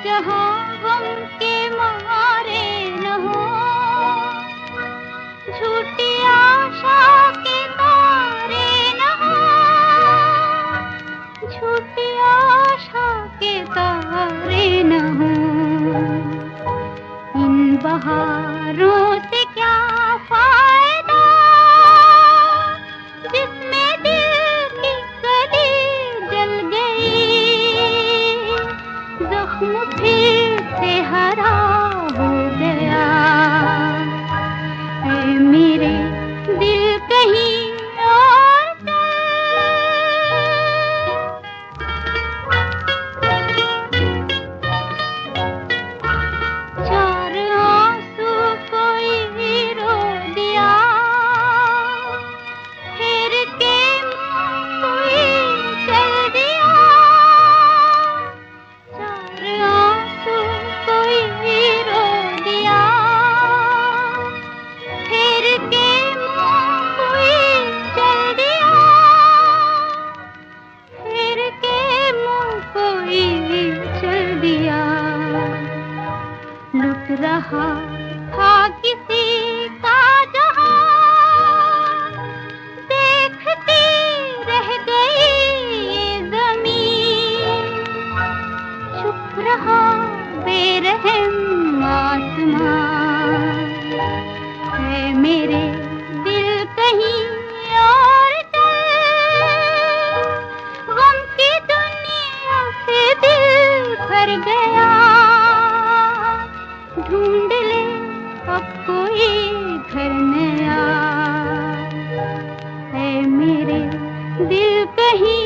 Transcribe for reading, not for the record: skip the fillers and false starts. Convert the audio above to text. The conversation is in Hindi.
जहाँ गम के मारे न हो, झूठी आशा के तारे न हो, झूठी आशा के तारे न हो। इन बहारों से क्या फायदा जिसमें दिल की कली जल गई, जख्म फिर से हरा हो गया। ऐ मेरे दिल कहीं और चार आंसू कोई रो दिया, फिर के मुंह कोई चल दिया। चार आंसू कोई रो दिया, फिर के मुंह कोई चल दिया, फिर के मुंह कोई चल दिया। लुट रहा था किसी का जहां, देखती रह गई ये ज़मीन। चुप रहा बेरहम आसमां, है मेरे दिल कहीं और चल। गम की दुनिया से दिल भर गया, ढूंढ ले अब कोई घर नया। है मेरे दिल कहीं